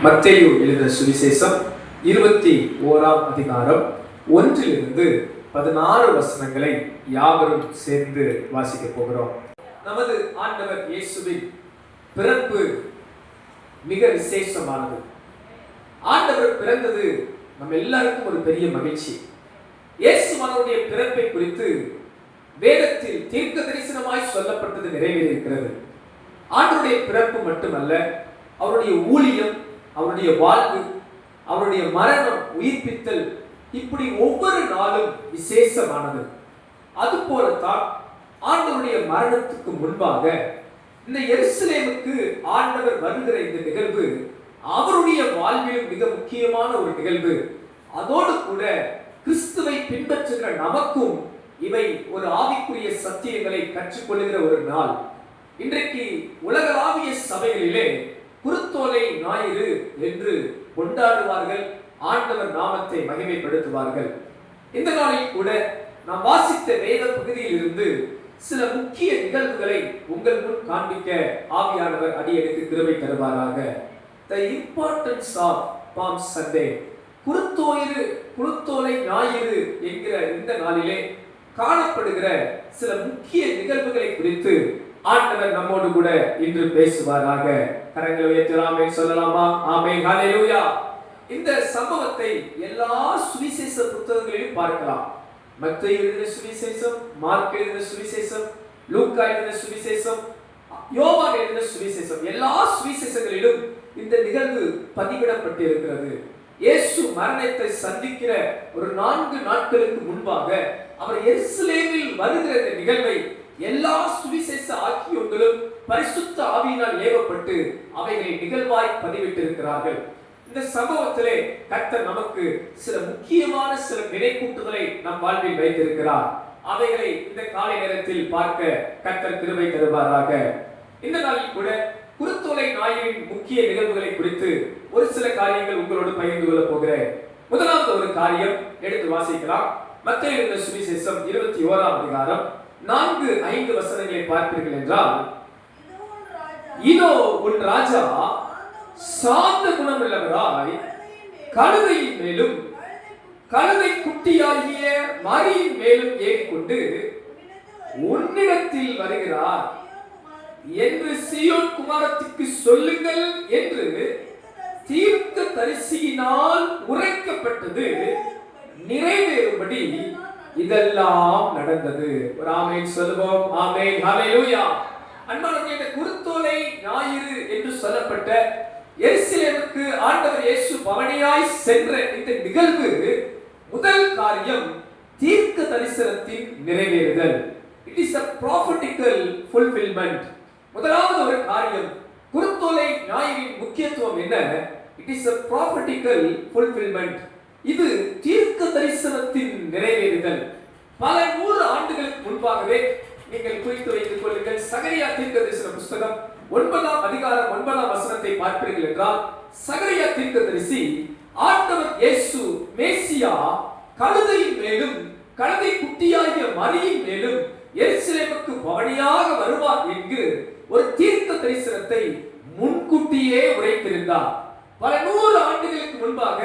மத்தேயு எழுதின சுவிசேஷம் 21ஆம் அதிகாரம் 1 16 வசனங்களை யாவரும் சேர்ந்து வாசிக்க போகிறோம். நமது ஆண்டவர் இயேசுவின் பிறப்பு மிக விசேஷமானது. ஆண்டவர் பிறந்தது நம்ம எல்லாருக்கும் ஒரு பெரிய மகிழ்ச்சி. இயேசுவனுடைய பிறப்பை குறித்து வேதத்தில் தீர்க்க தரிசனமாய் சொல்லப்பட்டது நிறைவேறியிருக்கிறது. ஆண்டவருடைய பிறப்பு மட்டுமல்ல, அவருடைய ஊழியம், அவருடைய வாழ்வு, அவருடைய மரணம், உயிர்ப்பித்தல், இப்படி ஒவ்வொரு நாளும் விசேஷமானது. அதுபோலத்தான் ஆண்டவருடைய மரணத்துக்கு முன்பாக இந்த எருசலேமுக்கு ஆண்டவர் வருகிற இந்த நிகழ்வு அவருடைய வாழ்விலும் மிக முக்கியமான ஒரு நிகழ்வு. அதோடு கூட கிறிஸ்துவை பின்பற்றுகிற நமக்கும் இவை ஒரு ஆவிக்குரிய சத்தியங்களை கற்றுக்கொள்ளுகிற ஒரு நாள். இன்றைக்கு உலகளாவிய சபைகளிலே குருத்தோலை ஞாயிறு என்று கொண்டாடுவார்கள், ஆண்டவர் நாமத்தை மகிமைப்படுத்துவார்கள். இந்த நாளில் கூட நாம் வாசித்த வேத பகுதியில் இருந்து சில முக்கிய நிகழ்வுகளை உங்கள் முன் காண்பிக்க ஆவியானவர் அடியெடுத்து கிருபை தருவாராக. The importance of Palm Sunday, குருத்தோலை ஞாயிறு என்கிற இந்த நாளிலே காணப்படுகிற சில முக்கிய நிகழ்வுகளை குறித்து ஆண்டவர் நம்மோடு கூட இன்று பேசுவாராக. கரங்களை உயர்த்தி ஆமென் சொல்லலாமா? ஆமென், ஹல்லேலூயா. இந்த சம்பவத்தை எல்லா சுவிசேஷ புத்தகங்களிலும் பார்க்கலாம். மத்தேயு எழுதின சுவிசேஷம், மார்க் எழுதின சுவிசேஷம், லூக்கா எழுதின சுவிசேஷம், யோவான் எழுதின சுவிசேஷம், எல்லா சுவிசேஷங்களிலும் இந்த நிகழ்வு பதிவிடப்பட்டிருக்கிறது. இயேசு மரணத்தை சந்திக்கிற ஒரு 4 நாட்களுக்கு முன்பாக அவர் எருசலேமில் வருகிற இந்த நிகழ்வை எல்லா சுவிசேஷ ஆக்கியோர்களும் பரிசுத்த ஆவியினால் ஏவப்பட்டு அவைகளை நிகழ்வாய் பதிவிட்டிருக்கிறார்கள். இந்த சம்பவத்திலே கர்த்தர் நமக்கு சில முக்கியமான சில நினைக்கூட்டுதலை நம் வாழ்வில் வைத்திருக்கிறார். அவைகளை இந்த காலை நேரத்தில் பார்க்க கர்த்தர் கிருபை தருவாராக. இந்த நாளில் கூட குருத்தோலை ஞாயிறின் முக்கிய நிகழ்வுகளை குறித்து ஒரு சில காரியங்கள் உங்களோடு பகிர்ந்து கொள்ள போகிறேன். முதலாவது ஒரு காரியம் எடுத்து வாசிக்கலாம். மத்தேயு எழுதின சுவிசேஷம் 21ஆம் அதிகாரம் 4-5 வசனங்களை பார்ப்பீர்கள் என்றால், இதோ உன் ராஜா சாந்த குணமுள்ளவராய் கழுதையின் மேலும் கழுதை குட்டியாகிய மரியின் மேலும் ஏறிக்கொண்டு உன்னிடத்தில் வருகிறார் என்று சீயோன் குமாரத்திற்கு சொல்லுங்கள் என்று தீர்க்க தரிசியினால் உரைக்கப்பட்டது நிறைவேறும்படி இதெல்லாம் நடந்தது. ஒரு ஆமென் சொல்லுவோம். ஆமென், ஹல்லேலூயா. அன்பானவர்களே, இந்த குருத்தோலை ஞாயிறு என்று சொல்லப்பட்ட எருசலேமுக்கு ஆண்டவர் இயேசு பவனியாய் சென்ற இந்த நிகழ்வு முதல் காரியம் தீர்க்க தரிசனத்தின் நிறைவேறுதல். It is a prophetical fulfillment. முதலாவது ஒரு காரியம், குருத்தோலை ஞாயிறின் முக்கியத்துவம் என்ன? It is a prophetical fulfillment. இது தீர்க்க தரிசனத்தின் நிறைவேறுதல். பல 100 ஆண்டுகளுக்கு முன்பாகவே நீங்கள் குறித்து வைத்துக் கொள்ளுங்கள். சகரியா தீர்க்க தரிசன புத்தகம் 9ஆம் அதிகாரம் 9ஆம் வசனத்தை பார்ப்பீர்கள் என்றால், சகரியா தீர்க்கதரிசி ஆண்டவர் இயேசு மேசியா கழுதையின் மேலும் கழுதை குட்டியாகிய மரியின் மேலும் எருசலேமுக்கு பவனியாக வருவார் என்று ஒரு தீர்க்க தரிசனத்தை முன்கூட்டியே உரைத்திருந்தார். பல 100 ஆண்டுகளுக்கு முன்பாக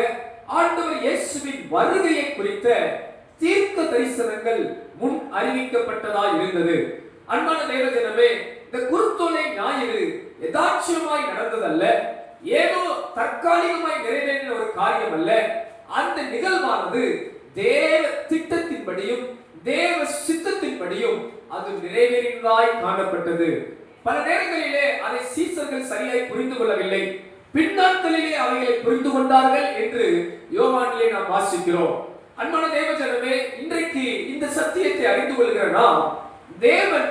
ஆண்டவர் இயேசுவின் வருகையை குறித்த தீர்க்க தரிசனங்கள் முன் அறிவிக்கப்பட்டதாய் இருந்தது. அன்பான தேவஜனமே, இந்த குருத்தோலை ஞாயிறு யதார்த்தமாய் நடந்ததல்ல, ஏதோ தற்காலிகமாய் நிறைவேறின ஒரு காரியம் அல்ல. அந்த நிகழ்வானது தேவ திட்டத்தின்படியும் தேவ சித்தத்தின்படியும் அது நிறைவேறினதாய் காணப்பட்டது. பல நேரங்களிலே அதை சீசர்கள் சரியாய் புரிந்து கொள்ளவில்லை. பின்னாட்களிலே அவைகளை புரிந்து கொண்டார்கள் என்று யோவானிலே நாம் வாசிக்கிறோம். அன்பான தேவஜனமே, இன்றைக்கு இந்த சத்தியத்தை அறிந்து கொள்கிற நாம், தேவன்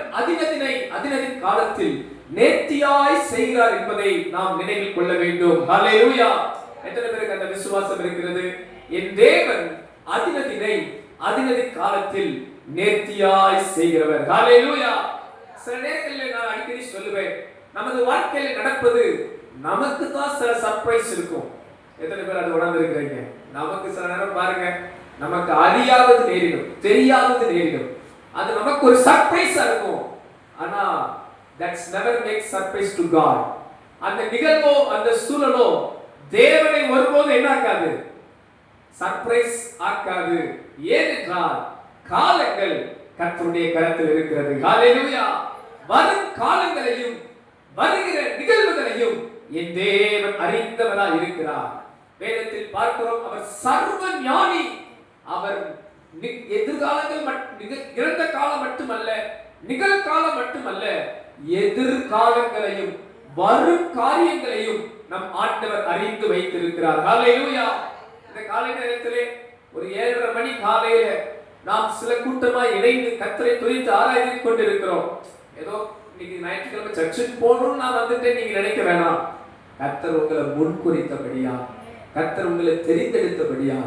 அதினதின் காலத்தில் நேர்த்தியாய் செய்கிறார் என்பதை நாம் நினைவில் கொள்ள வேண்டும். ஹல்லேலூயா. எத்தனை பேருக்கு அந்த விசுவாசம் இருக்கிறது? என் தேவன் அதினதின் காலத்தில் நேர்த்தியாய் செய்கிறவர். ஹல்லேலூயா. சில நேரங்களில் நான் அடிக்கடி சொல்லுவேன், நமது வாழ்க்கையில் நடப்பது நமக்கு தான் சில சர்ப்ரைஸ் இருக்கும். எத்தனை பேர் அதை உணர்ந்து இருக்கிறீங்க? நமக்கு சில நேரம் பாருங்க, நமக்கு அறியாதது நேரிடும், தெரியாதது நேரிடும். அது நமக்கு ஒரு சர்ப்ரைஸா இருக்கும். ஆனா that's never make surprise to God. அந்த நிகழ்வோ அந்த சூழலோ தேவனை ஒருபோது என்ன ஆக்காது, சர்ப்ரைஸ் ஆக்காது. ஏனென்றால் காலங்கள் கர்த்தருடைய கரத்தில் இருக்கிறது. ஹalleluya. வரும் காலங்களையும் வருகிற நிகழ்வுகளையும் என் தேவன் அறிந்தவராய் இருக்கிறார். வேதத்தில் பார்க்கிறோம், அவர் சர்வ ஞானி. அவர் எதிர்காலங்கள் இறந்த காலம் மட்டுமல்ல, நிகழ்காலம் மட்டுமல்ல, எதிர்காலங்களையும் வரும் காரியங்களையும் நம் ஆண்டவர் அறிந்து வைத்திருக்கிறார். ஹalleluya. இந்த காலை நேரத்திலே ஒரு 7:30 மணி காலையில நாம் சில கூட்டமாய் இணைந்து கர்த்தரை துதித்து ஆராய்ந்து கொண்டிருக்கிறோம். ஏதோ இன்னைக்கு ஞாயிற்றுக்கிழமை சர்ச்சுக்கு போகணும்னு நான் வந்துட்டேன் நீங்க நினைக்க வேணாம். கர்த்தர் உங்களை முன்குறித்தபடியா, கர்த்தர் உங்களை தெரிந்தெடுத்தபடியா,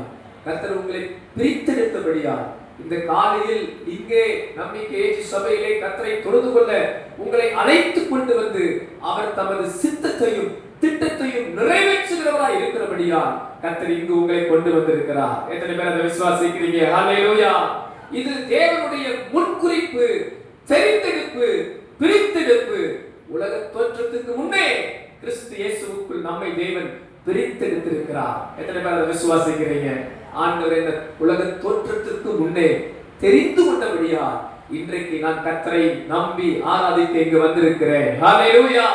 கர்த்தர் உங்களை பிரித்தெடுத்தபடியா இந்த காலையில் இங்கே நம்பிக்கை ஏற்றி சபையிலே கர்த்தரை தொழுது கொள்ள உங்களை அழைத்துக் கொண்டு வந்து அவர் தமது சித்தத்தையும் திட்டத்தையும் நிறைவேற்றுகிறவராய் இருக்கிறபடியா கர்த்தர் இங்கு உங்களை கொண்டு வந்திருக்கிறார். எத்தனை பேர் அதை விசுவாசிக்கிறீங்க? ஹalleluya. இது தேவனுடைய முன்குறிப்பு, தெரிந்தெடுப்பு, பிரித்தெடுப்பு. உலக தோற்றத்துக்கு முன்னே கிறிஸ்து இயேசுவுக்குள் நம்மை தேவன் பிரித்தெடுத்திருக்கிறார். எத்தனை பேர் அதை விசுவாசிக்கிறீங்க? ஆண்டவர் இந்த உலக தோற்றத்திற்கு முன்னே தெரிந்து கொண்டபடியா இன்றைக்கு நான் கர்த்தரை நம்பி ஆராதிக்க இங்கு வந்திருக்கிறேன். ஹalleluya.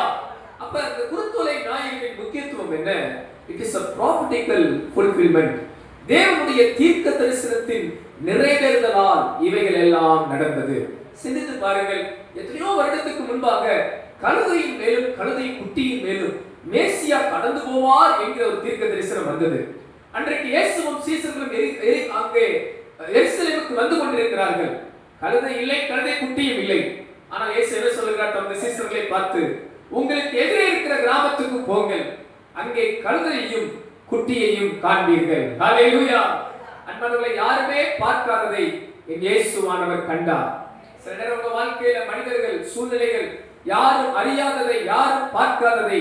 அப்ப இந்த குருத்தோலை நாயகனின் முக்கியத்துவம் என்ன? It is a prophetical fulfillment. தேவனுடைய தீர்க்க தரிசனத்தின் நிறைவேறுதலால் இவைகள் எல்லாம் நடந்தது. சிந்தித்து பாருங்கள், எத்தனையோ வருடத்துக்கு முன்பாக கழுதையின் மேலும் கழுதை குட்டியின் மேலும் மேசியா கடந்து போவார் என்கிற ஒரு தீர்க்க தரிசனம் வந்தது. அன்றைக்கு இயேசுவும் சீசர்களும் அங்கே எருசலேமுக்கு வந்து கொண்டிருக்கிறார்கள். கழுதை இல்லை, கழுதை குட்டியும் இல்லை. ஆனால் இயேசு என்ன சொல்லுகிறார் தமது சீசர்களை பார்த்து, உங்களுக்கு எதிரே இருக்கிற கிராமத்துக்கு போங்கள், அங்கே கழுதையையும் குட்டியையும் காண்பீர்கள். ஹalleluya. அன்பானவர்களே, யாருமே பார்க்காததை இயேசுவானவர் கண்டார். சில நேரம் உங்க வாழ்க்கையில மனிதர்கள், சூழ்நிலைகள், யாரும் அறியாததை, யாரும் பார்க்காததை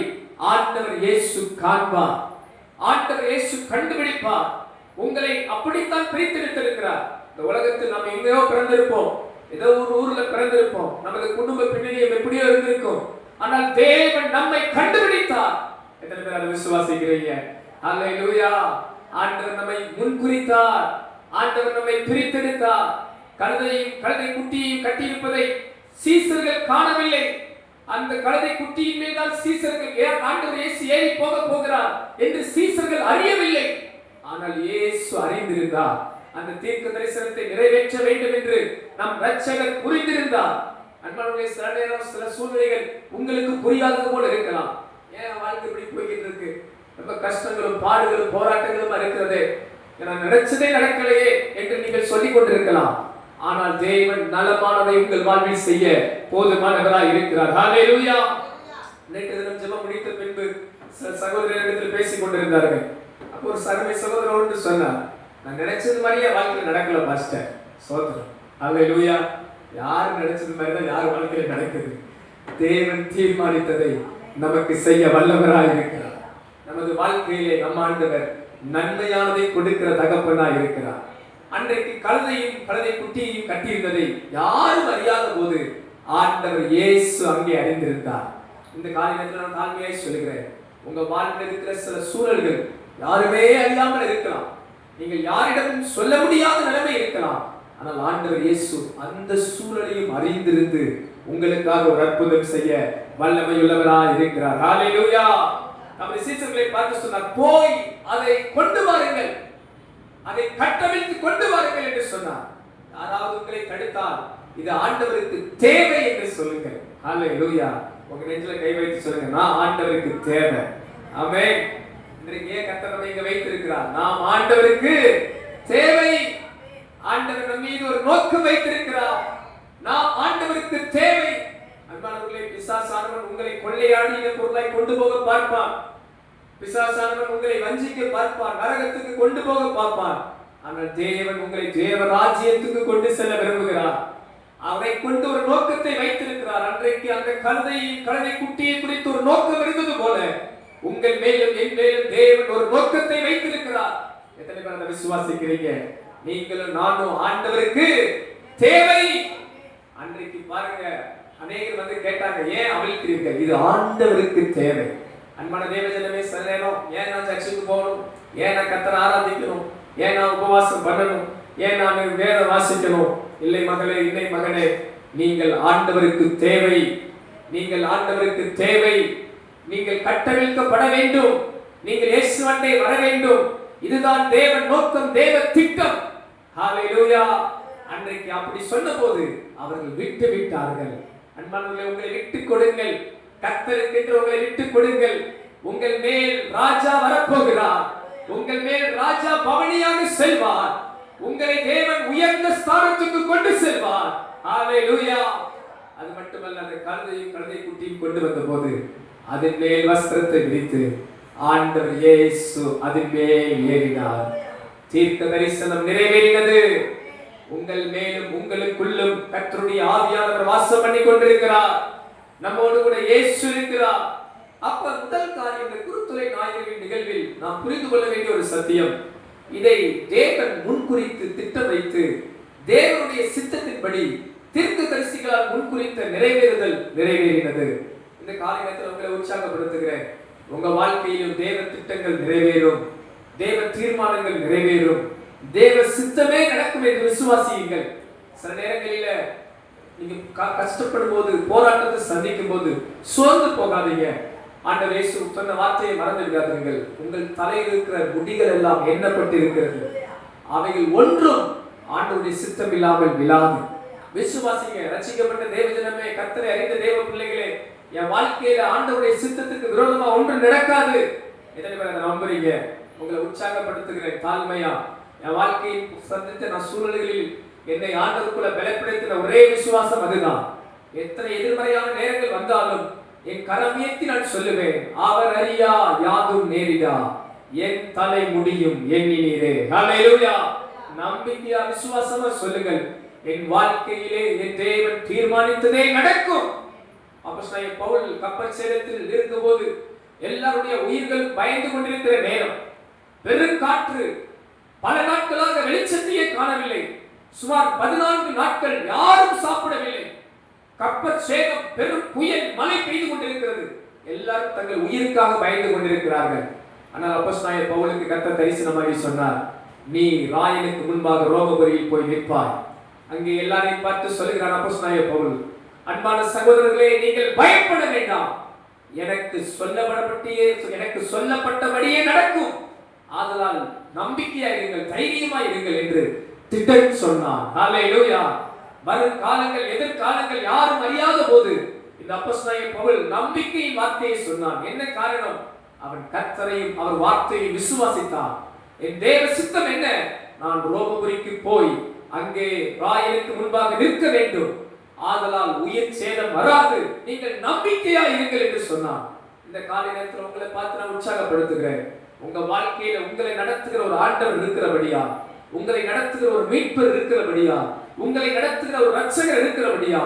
ஆண்டவர் இயேசு காண்பார். ஆண்டவர் இயேசு கண்டுபிடிப்பார். உங்களை அப்படித்தான் பிரித்தெடுத்திருக்கிறார். இந்த உலகத்தில் நாம் எங்கேயோ பிறந்திருப்போம், ஏதோ ஒரு ஊர்ல பிறந்திருப்போம், நமது குடும்ப பின்னணியும் எப்படியோ இருந்திருக்கும். ஆனால் தேவன் நம்மை கண்டுபிடித்தார். எத்தனை பேர் அதை விசுவாசிக்கிறீங்க? ஹalleluya. ஆண்டவர் நம்மை முன்குறித்தார். ஆண்டவர் நம்மை பிரித்தெடுத்தார். கழுதையும் கழுதை குட்டியையும் கட்டியிருப்பதை சீசர்கள் காணவில்லை. அந்த கழுதை குட்டியின் மேல் தான் சீசர்கள் ஆண்டவர் இயேசு ஏறி போகிறார் என்று சீசர்கள் அறியவில்லை. ஆனால் இயேசு அறிந்திருந்தார். அந்த தீர்க்க தரிசனத்தை நிறைவேற்ற வேண்டும் என்று நம் இரட்சகர் புரிந்திருந்தார். அன்பானவர்களே, சில நேரம் சில சூழ்நிலைகள் உங்களுக்கு புரியாதது போல இருக்கலாம். ஏன் வாழ்க்கை இப்படி போய்கிட்டு இருக்கு, ரொம்ப கஷ்டங்களும் பாடுகளும் போராட்டங்களும் இருக்கிறது, நான் நினைச்சதே நடக்கலையே என்று நீங்கள் சொல்லிக் கொண்டிருக்கலாம். ஆனால் தேவன் நலமானதை உங்கள் வாழ்வில் செய்ய போதுமானவராய் இருக்கிறார். ஹalleluya. நேற்று தினம் ஜெபம் முடித்த பின்பு சகோதரர்கள் பேசிக் கொண்டிருந்தார்கள். அப்போ ஒரு சகோதரர் ஒன்று சொன்னார், நான் நினைச்சது மாதிரியே வாழ்க்கையில் நடக்கல பாஸ்டர். சோத்திரம். ஹalleluya. யார் நினைச்சது மாதிரி தான் யார் வாழ்க்கையில் நடக்குது. தேவன் தீர்மானித்ததை நமக்கு செய்ய வல்லவராய் இருக்கிறார். நமது வாழ்க்கையிலே நம் ஆண்டவர் நன்மையானதை கொடுக்கிற தகப்பனாய் இருக்கிறார். அன்றைக்கு கழுதையும் கழுதை குட்டியையும் கட்டியிருந்ததை யாரும் அறியாத போது ஆண்டவர் இயேசு அங்கே அறிந்திருந்தார். இந்த காரியத்தில் நான் தாழ்மையாய் சொல்லுகிறேன், உங்க வாழ்வில் இருக்கிற சில சூழல்கள் யாருமே அறியாமல் இருக்கலாம், நீங்கள் யாரிடமும் சொல்ல முடியாத நிலைமை இருக்கலாம். ஆனால் ஆண்டவர் இயேசு அந்த சூழலையும் அறிந்திருந்து உங்களுக்காக ஒரு அற்புதம் செய்ய வல்லமையுள்ளவராய் இருக்கிறார். ஹalleluya. நம்முடைய சீசர்களை பார்த்து சொன்னார், போய் அதை கொண்டு வாருங்கள், அதை கட்டவிழ்த்து கொண்டு வாருங்கள் என்று சொன்னார். யாராவது உங்களை தடுத்தால் இது ஆண்டவருக்கு தேவை என்று சொல்லுங்கள். ஹalleluya. உங்க நெஞ்சில கை வைத்து சொல்லுங்க, நான் ஆண்டவருக்கு தேவை. ஆமென். இன்றைக்கு ஏன் கர்த்தர் நம்மை இங்க வைத்திருக்கிறார்? நாம் ஆண்டவருக்கு தேவை. ஆண்டவர் நம் மீது ஒரு நோக்கம் வைத்திருக்கிறார். நாம் ஆண்டவருக்கு தேவை. அன்பானவர்களே, பிசாசானவன் உங்களை கொள்ளையாடின பொருளாய் கொண்டு போக பார்ப்பான். பிசாசானவன் உங்களை வஞ்சிக்க பார்ப்பான், நரகத்துக்கு கொண்டு போக பார்ப்பான். ஆனால் தேவன் உங்களை தேவ ராஜ்யத்துக்கு கொண்டு செல்ல விரும்புகிறார். அவரை கொண்டு ஒரு நோக்கத்தை வைத்திருக்கிறார். அன்றைக்கு அந்த கழுதை குட்டியை குறித்து ஒரு நோக்கம் இருந்தது போல உங்கள் மேலும் என் மேலும் தேவன் ஒரு நோக்கத்தை வைத்திருக்கிறார். எத்தனை பேர் அதை விசுவாசிக்கிறீங்க? நீங்களும் நானும் ஆண்டவருக்கு தேவை. அன்றைக்கு பாருங்க, அநேகர் வந்து கேட்டாங்க, ஏன் அவிழ்க்கிறீர்கள்? இது ஆண்டவருக்கு தேவை. அன்பான தேவஜனமே, சில நேரம் ஏன் நான் சர்ச்சுக்கு போகணும், ஏன் நான் கர்த்தரை ஆராதிக்கணும், ஏன் நான் உபவாசம் பண்ணணும், ஏன் நான் வேதம் வாசிக்கணும்? இல்லை மகளே, இல்லை மகனே, நீங்கள் ஆண்டவருக்கு தேவை. நீங்கள் ஆண்டவருக்கு தேவை. நீங்கள் கட்டவிழ்க்கப்பட வேண்டும். நீங்கள் இயேசுவண்டை வர வேண்டும். இதுதான் தேவன் நோக்கம், தேவ திட்டம். ஹalleluya. அன்றைக்கு அப்படி சொன்னபோது அவர்கள் விட்டு விட்டார்கள். அன்பானவர்களே, உங்களை விட்டு கொடுங்கள். கர்த்தருக்கு உங்களை விட்டு கொடுங்கள். உங்கள் மேல் ராஜா வரப்போகிறார். உங்கள் மேல் ராஜா பவனியாக செல்வார். உங்களை தேவன் உயர்ந்த ஸ்தானத்துக்கு கொண்டு செல்வார். ஹalleluya. அது மட்டுமல்ல, அந்த கழுதை குட்டியும் கொண்டு வந்தபோது அதன் மேல் வஸ்திரத்தை விரித்து ஆண்டவர் இயேசு அதன் மேல் ஏறினார். தீர்க்க தரிசனம் நிறைவேறினது. உங்கள் மேலும் உங்களுக்குள்ளும் கர்த்தருடைய ஆவியானவர் வாசம் பண்ணி கொண்டிருக்கிறார். நம்மோடு கூட இயேசு இருக்கிறார். அப்ப முதல் காரியம், இந்த குருத்துளை நாயகரின் நிகழ்வில் நாம் புரிந்து கொள்ள வேண்டிய ஒரு சத்தியம், இதை தேவன் முன்குறித்து திட்டம் வைத்து தேவனுடைய சித்தத்தின்படி தீர்க்கதரிசிகளால் முன்குறித்த நிறைவேறுதல் நிறைவேறினது. இந்த காரியத்தில் உங்களை உற்சாகப்படுத்துகிறேன். உங்க வாழ்க்கையிலும் தேவ திட்டங்கள் நிறைவேறும், தேவ தீர்மானங்கள் நிறைவேறும், தேவ சித்தமே நடக்கும் என்று விசுவாசியுங்கள். சில நேரங்களில நீங்க கஷ்டப்படும் போது, போராட்டத்தை சந்திக்கும் போது சோர்ந்து போகாதீங்க. ஆண்டவர் இயேசு சொன்ன வார்த்தையை மறந்து விடாதீர்கள். உங்கள் தலையில் இருக்கிற முடிகள் எல்லாம் எண்ணப்பட்டு இருக்கிறது. அவைகள் ஒன்றும் ஆண்டவருடைய சித்தம் இல்லாமல் விழாது. விசுவாசிங்க. ரட்சிக்கப்பட்ட தேவஜனமே, கர்த்தரை அறிந்த தேவ பிள்ளைகளே, என் வாழ்க்கையில ஆண்டவருடைய சித்தத்துக்கு விரோதமா ஒன்று நடக்காது. எத்தனை பேர் அதை நம்புறீங்க? உங்களை உற்சாகப்படுத்துகிறேன். தாழ்மையா என் வாழ்க்கையில் சந்தித்த நான் சூழ்நிலைகளில் என்னை ஆண்டவருக்குள்ள பலப்படுத்தின ஒரே விசுவாசம் அதுதான். எத்தனை எதிர்மறையான நேரங்கள் வந்தாலும் என் கரமியத்தி நான் சொல்லுவேன், அவர் அறியா யாதும் நேரிடா, என் தலை முடியும் எண்ணினீரே. ஹல்லேலூயா. நம்பிக்கையா விசுவாசமா சொல்லுங்கள், என் வாழ்க்கையிலே என் தேவன் தீர்மானித்ததே நடக்கும். அப்போஸ்தலன் பவுல் கப்பல் சேதத்தில் இருக்கும்போது எல்லாருடைய உயிர்கள் பயந்து கொண்டிருக்கிற நேரம், பெருங்காற்று, பல நாட்களாக வெளிச்சத்தையே காணவில்லை. சுமார் 14 நாட்கள் யாரும் சாப்பிடவில்லை. கப்பல் சேதம், பெரும் புயல், மழை பெய்து கொண்டிருக்கிறது. எல்லாரும் தங்கள் உயிருக்காக பயந்து கொண்டிருக்கிறார்கள். ஆனால் அப்போஸ்தலன் பவுலுக்கு கர்த்தர் தரிசனமாகி சொன்னார், நீ ராயனுக்கு முன்பாக ரோமபுரியில் போய் நிற்பாய். அங்கே எல்லாரையும் பார்த்து சொல்லுகிறார் அப்போஸ்தலன் பவுல், அன்பான சகோதரர்களே, நீங்கள் பயப்பட வேண்டாம். எனக்கு சொல்லப்பட்டபடியே நடக்கும். ஆதலால் நம்பிக்கையா இருங்கள், தைரியமா இருங்கள் என்று திட்டம் சொன்னார். ஹல்லேலூயா. வரும் காலங்கள், எதிர்காலங்கள் யாரும் அறியாத போது இந்த அப்போஸ்தலன் பவுல் நம்பிக்கையின் வார்த்தையை சொன்னான். என்ன காரணம்? அவன் கர்த்தரையும் அவர் வார்த்தையை விசுவாசித்தான். என் தேவ சித்தம் என்ன? நான் ரோமபுரிக்கு போய் அங்கே ராயனுக்கு முன்பாக நிற்க வேண்டும். ஆதலால் உயிர் சேதம் வராது, நீங்கள் நம்பிக்கையா இருங்கள் என்று சொன்னான். இந்த காலை நேரத்தில் உங்களை பார்த்து நான் உற்சாகப்படுத்துகிறேன். உங்க வாழ்க்கையில உங்களை நடத்துகிற ஒரு ஆண்டவர் இருக்கிறபடியா, உங்களை நடத்துகிற ஒரு மீட்பர் இருக்கிறபடியா, உங்களை நடத்துகிற ஒரு ரட்சகர் இருக்கிறபடியா,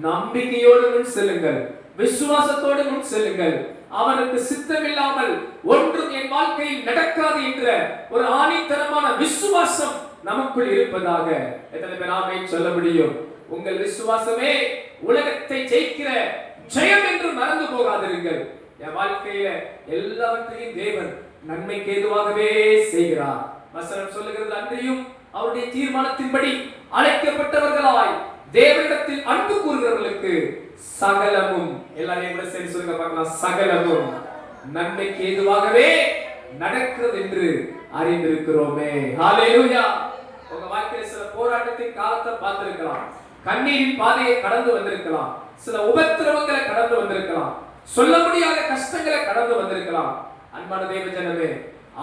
நம்பிக்கையோடு முன் செல்லுங்கள், விசுவாசத்தோடு முன் செல்லுங்கள். அவனுக்கு சித்தமில்லாமல் ஒன்றும் என் வாழ்க்கையில் நடக்காது என்ற ஒரு ஆணித்தரமான விசுவாசம் நமக்குள் இருப்பதாக எத்தனை பேர் ஆமென் சொல்ல முடியும்? உங்கள் விசுவாசமே உலகத்தை ஜெயிக்கிற ஜெயம் என்று மறந்து போகாதிருங்கள். என் வாழ்க்கையில எல்லாவற்றையும் தேவன் நன்மைக்கு ஏதுவாகவே செய்கிறார். வசனம் சொல்லுகிறது, அன்றியும் அவருடைய தீர்மானத்தின்படி அழைக்கப்பட்டவர்களாய் தேவனிடத்தில் அன்பு கூறுகிறவர்களுக்கு சகலமும், எல்லாரையும் கூட சரி சொல்லுங்க பார்க்கலாம், சகலமும் நன்மைக்கு ஏதுவாகவே நடக்கிறது என்று அறிந்திருக்கிறோமே. ஹல்லேலூயா. உங்க வாழ்க்கையில சில போராட்டத்தின் காலத்தை பார்த்திருக்கலாம், கண்ணீரின் பாதையை கடந்து வந்திருக்கலாம், சில உபத்திரவங்களை கடந்து வந்திருக்கலாம், சொல்ல முடியாத கஷ்டங்களை கடந்து வந்திருக்கலாம். அன்பான தேவ ஜனமே,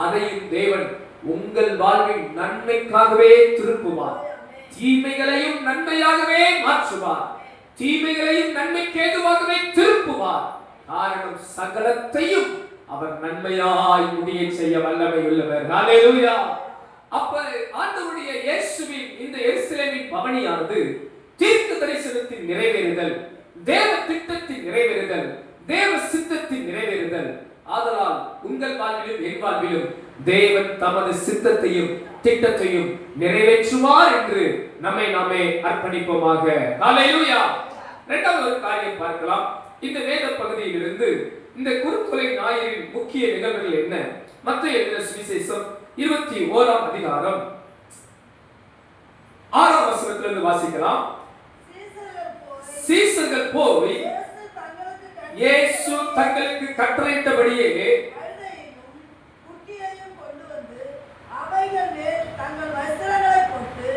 அதையும் தேவன் உங்கள் வாழ்வின் நன்மைக்காகவே திருப்புவார். தீமைகளையும் நன்மையாகவே மாற்றுவார். தீமைகளையும் நன்மைக்கு ஏதுவாகவே திருப்புவார். காரணம், சகலத்தையும் அவர் நன்மையாய் முடிய செய்ய வல்லமை உள்ளவர். ஹல்லேலூயா. அப்ப ஆண்டவருடைய இயேசுவின் இந்த எருசலேமின் பவனியானது தீர்க்க தரிசனத்தின் நிறைவேறுதல், தேவ திட்டத்தின் நிறைவேறுதல், தேவ சித்தத்தின் நிறைவேறுதல். ஆதலால் உங்கள் வாழ்விலும் என் வாழ்விலும் தேவன் தமது சித்தத்தையும் திட்டத்தையும் நிறைவேற்றுவார் என்று நம்மை நாமே அர்ப்பணிப்போமாக. ஹல்லேலூயா. இரண்டாவது ஒரு காரியம் பார்க்கலாம். இந்த வேத பகுதியிலிருந்து இந்த குருத்தொலை ஞாயிறின் முக்கிய நிகழ்வுகள் என்ன? மத்தேயு எழுதின சுவிசேஷம் 21ஆம் அதிகாரம் 6ஆம் வசனத்திலிருந்து வாசிக்கலாம். சீசர்கள் போய் இயேசு தங்களுக்கு கட்டளையிட்டபடியே தங்கள் வஸ்திரங்களை போட்டு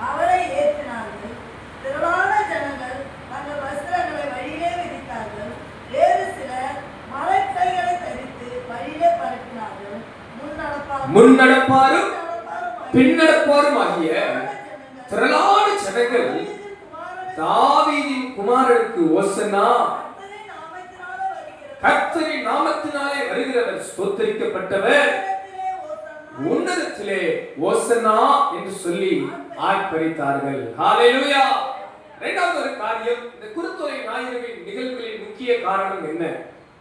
அவரை ஏற்றினார்கள். திரளான ஜனங்கள் தங்கள் வஸ்திரங்களை வழியிலே விரித்தார்கள். வேறு சிலர் மலைக்கைகளை தரித்து வழியிலே பரப்பினார்கள். முன்னடப்பாரும் பின்னடப்பாரும் ஆகிய திரளான ஜனங்கள் தாவீதின் குமாரனுக்கு ஓசன்னா, கர்த்தரின் நாமத்தினாலே வருகிறவர் ஸ்தோத்திரிக்கப்பட்டவர், உன்னதத்திலே ஓசன்னா என்று சொல்லி ஆர்ப்பரித்தார்கள். ஹalleluya. இரண்டாவது ஒரு காரியம், இந்த குருத்தொலை ஞாயிறின் நிகழ்வுகளின் முக்கிய காரணம் என்ன?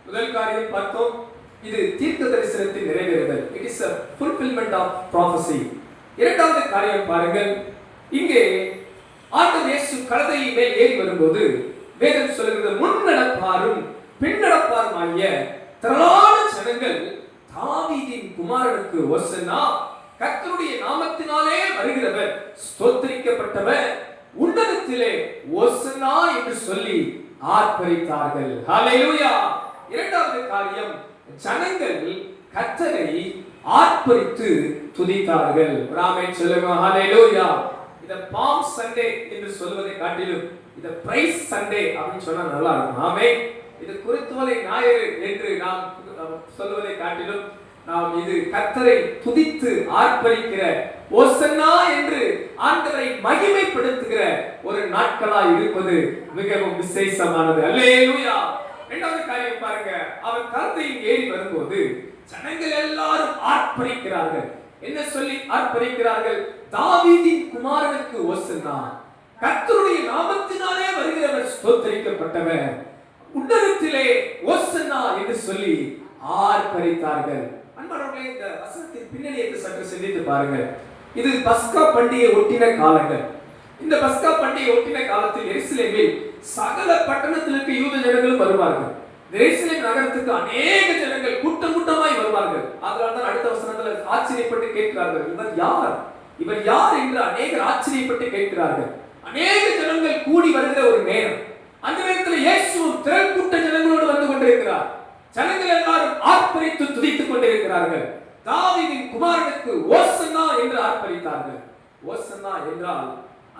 முதல் காரியம் பார்த்தோம், இது தீர்க்க தரிசனத்தின் நிறைவேறுதல். It is a fulfillment of prophecy. இரண்டாவது காரியம் பாருங்கள், இங்கே ஆண்டவர் இயேசு கழுதையின் மேல் ஏறி வரும்போது வேதம் சொல்கிறது, முன்னடப்பாரும் பின்னடப்பாரும் ஆகிய திரளான ஜனங்கள் தாவீதின் குமாரனுக்கு ஓசன்னா, கர்த்தருடைய நாமத்தினாலே வருகிறவர் ஸ்தோத்திரிக்கப்பட்டவர், உன்னதத்திலே ஓசன்னா என்று சொல்லி ஆர்ப்பரித்தார்கள். ஹalleluya. இரண்டாவது காரியம், ஜனங்கள் கர்த்தரை ஆர்ப்பரித்து துதித்தார்கள். ஆமென் சொல்லுங்க. ஹalleluya. இத பாம் சண்டே என்று சொல்வதை காட்டிலும் இத பிரைஸ் சண்டே அப்படின்னு சொன்னா நல்லா இருக்கும். ஆமென். இது குருத்தோலை ஞாயிறு என்று நாம் சொல்வதை காட்டிலும் நாம் இது கர்த்தரை துதித்து ஆர்ப்பரிக்கிற, ஓசன்னா என்று ஆண்டவரை மகிமைப்படுத்துகிற ஒரு நாட்களாய் இருப்பது மிகவும் விசேஷமானது. அல்லேலூயா. இரண்டாவது காரியம் பாருங்க, அவர் கழுதையில் ஏறி வரும்போது ஜனங்கள் எல்லாரும் ஆர்ப்பரிக்கிறார்கள். என்ன சொல்லி ஆர்ப்பரிக்கிறார்கள்? தாவீதின் குமாரனுக்கு ஓசன்னா, கர்த்தருடைய நாமத்தினாலே வருகிறவர் ஸ்தோத்திரிக்கப்பட்டவர், உன்னதத்திலே ஓசன்னா என்று சொல்லி ஆர்ப்பரித்தார்கள். அன்பானவர்களே, இந்த வசனத்தின் பின்னணியை சற்று சிந்தித்து பாருங்கள். இது பஸ்கா பண்டிகை ஒட்டின காலங்கள். இந்த பஸ்கா பண்டிகை ஒட்டின காலத்தில் எருசலேமில் சகல பட்டணத்தில் இருக்க யூத ஜனங்களும் வருவார்கள். எருசலேம் நகரத்துக்கு அநேக ஜனங்கள் கூட்டம் கூட்டமாய் வருவார்கள். அதனால தான் அடுத்த வசனத்தில் ஆச்சரியப்பட்டு கேட்கிறார்கள், இவர் யார், இவர் யார் என்று அநேகர் ஆச்சரியப்பட்டு கேட்கிறார்கள். அநேக ஜனங்கள் கூடி வருகிற ஒரு நேரம். அந்த நேரத்தில் இயேசுவும் திரள் கூட்ட ஜனங்களோடு வந்து கொண்டிருக்கிறார். ஜனங்கள் எல்லாரும் ஆர்ப்பரித்து துதித்துக் கொண்டிருக்கிறார்கள். தாவீதின் குமாரனுக்கு ஓசன்னா என்று ஆர்ப்பரித்தார்கள். ஓசன்னா என்றால்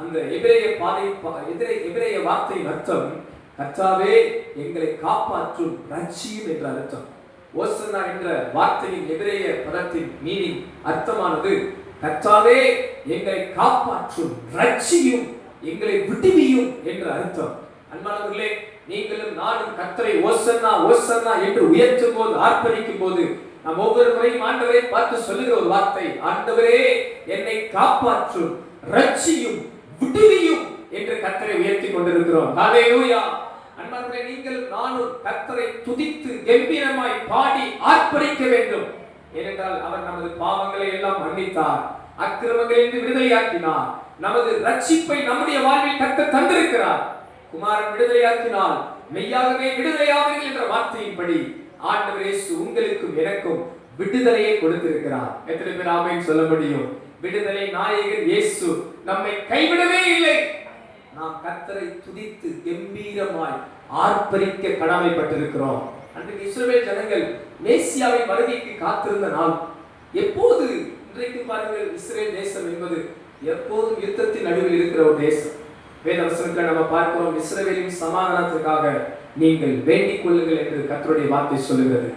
அந்த எபிரேய வார்த்தையின் அர்த்தம், கர்த்தாவே எங்களை காப்பாற்றும் ரட்சியும் என்ற அர்த்தம். ஓசன்னா என்ற வார்த்தையின் எபிரேய பதத்தின் மீனிங் அர்த்தமானது, கர்த்தாவே எங்களை காப்பாற்றும் ரட்சியும் எங்களை விடுவியும் என்ற அர்த்தம். அன்பானவர்களே, நீங்களும் நானும் கர்த்தரை ஓசன்னா ஓசன்னா என்று உயர்த்தும் போது, ஆர்ப்பரிக்கும் போது, நாம் ஒவ்வொரு முறையும் ஆண்டவரை பார்த்து சொல்லுகிற ஒரு வார்த்தை, ஆண்டவரே என்னை காப்பாற்றும் ரட்சியும் விடுவியும் என்று கர்த்தரை உயர்த்தி கொண்டிருக்கிறோம். ஹalleluya. அன்பானவர்களே, நீங்களும் நானும் கர்த்தரை துதித்து கம்பீரமாய் பாடி ஆர்ப்பரிக்க வேண்டும். ஏனென்றால் அவர் நமது பாவங்களை எல்லாம் மன்னித்தார், அக்கிரமங்களிலிருந்து விடுதலையாக்கினார், நமது ரட்சிப்பை நம்முடைய வாழ்வில் கர்த்தர் தந்திருக்கிறார். குமாரன் விடுதலையாக்கினால் மெய்யாகவே விடுதலையாவீர்கள் என்ற வார்த்தையின்படி ஆண்டவர் இயேசு உங்களுக்கும் எனக்கும் விடுதலையை கொடுத்திருக்கிறார். எத்தனை பேர் ஆமென் சொல்ல முடியும்? விடுதலை நாயகன் இயேசு நம்மை கைவிடவே இல்லை. நாம் கர்த்தரை துதித்து கம்பீரமாய் ஆர்ப்பரிக்க கடமைப்பட்டிருக்கிறோம். அன்றைக்கு இஸ்ரவேல் ஜனங்கள் மேசியாவின் வருகைக்கு காத்திருந்த நாள். எப்போது, இன்றைக்கு பாருங்கள், இஸ்ரேல் தேசம் என்பது எப்போதும் யுத்தத்தின் நடுவில் இருக்கிற ஒரு தேசம். வேதவசனத்தில் நம்ம பார்க்கிறோம், இஸ்ரவேலின் சமாதானத்திற்காக நீங்கள் வேண்டிக் கொள்ளுங்கள் என்று கர்த்தருடைய வார்த்தை சொல்லுகிறது.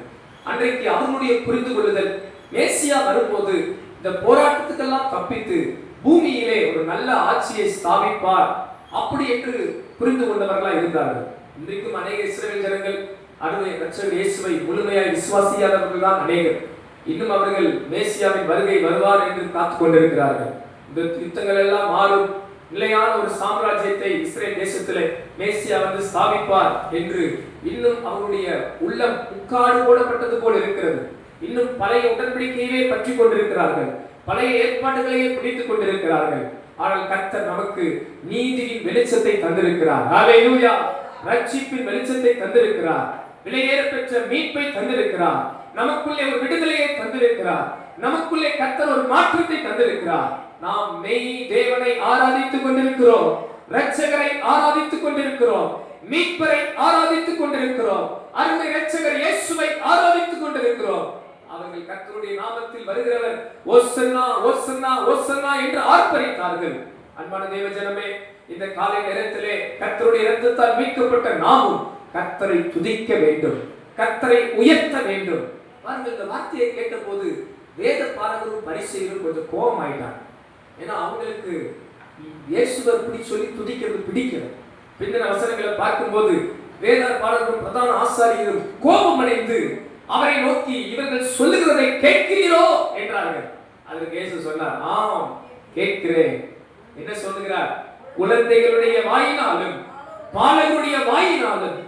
அன்றைக்கு அவர்களுடைய புரிந்து கொள்ளுதல், மேசியா வரும்போது இந்த போராட்டத்துக்கெல்லாம் தப்பித்து பூமியிலே ஒரு நல்ல ஆட்சியை ஸ்தாபிப்பார் அப்படி என்று புரிந்து கொண்டவர்களாக இருந்தார்கள். இன்றைக்கும் அநேக இஸ்ரவேல் ஜனங்கள் அருமை இரட்சகர் இயேசுவை முழுமையாய் விசுவாசியாதவர்கள் தான் அநேகர். இன்னும் அவர்கள் மேசியாவின் வருகை வருவார் என்று காத்துக் கொண்டிருக்கிறார்கள். இந்த யுத்தங்கள் எல்லாம் மாறும், நிலையான ஒரு சாம்ராஜ்யத்தை இஸ்ரேல் தேசத்திலே மேசியா வந்து ஸ்தாபிப்பார் என்று இன்னும் அவருடைய உள்ளம் உட்காடு போடப்பட்டது போல் இருக்கிறது. இன்னும் பழைய உடன்படிக்கையே பற்றி கொண்டிருக்கிறார்கள், பழைய ஏற்பாடுகளையே பிடித்துக் கொண்டிருக்கிறார்கள். ஆனால் கர்த்தர் நமக்கு நீதியின் வெளிச்சத்தை தந்திருக்கிறார். ஹalleluya. ரட்சிப்பின் வெளிச்சத்தை தந்திருக்கிறார். விலையேற பெற்ற மீட்பை தந்திருக்கிறார். நமக்குள்ளே ஒரு விடுதலையை தந்திருக்கிறார். நமக்குள்ளே கர்த்தர் ஒரு மாற்றத்தை தந்திருக்கிறார். நாம் மெய் தேவனை ஆராதித்துக் கொண்டிருக்கிறோம். இரட்சகரை ஆராதித்துக் கொண்டிருக்கிறோம். மீட்பரை ஆராதித்துக் கொண்டிருக்கிறோம். அருமை இரட்சகர் இயேசுவை ஆராதித்துக் கொண்டிருக்கிறோம். அவர்கள் கர்த்தருடைய நாமத்தில் வருகிறவர் ஓசன்னா ஓசன்னா ஓசன்னா என்று ஆர்ப்பரித்தார்கள். அன்பான தேவ ஜனமே, இந்த காலை நேரத்திலே கர்த்தருடைய இரத்தத்தால் மீட்கப்பட்ட நாமும் கர்த்தரை துதிக்க வேண்டும், கர்த்தரை உயர்த்த வேண்டும். பாருங்கள், இந்த வார்த்தையை கேட்டபோது வேத பாரகரும் பரிசேயரும் கொஞ்சம் கோபம் ஆயிட்டாங்க. ஏன்னா அவங்களுக்கு இயேசுவை இப்படி சொல்லி துதிக்கிறது பிடிக்கல. பின்னர் வசனங்களை பார்க்கும்போது வேத பாரகரும் பிரதான ஆசாரியரும் கோபம் அடைந்து அவரை நோக்கி, இவர்கள் சொல்லுகிறதை கேட்கிறீரோ என்றார்கள். அதற்கு இயேசு சொன்னார், ஆம் கேட்கிறேன். என்ன சொல்லுகிறார்? குழந்தைகளுடைய வாயினாலும் பாலகருடைய வாயினாலும்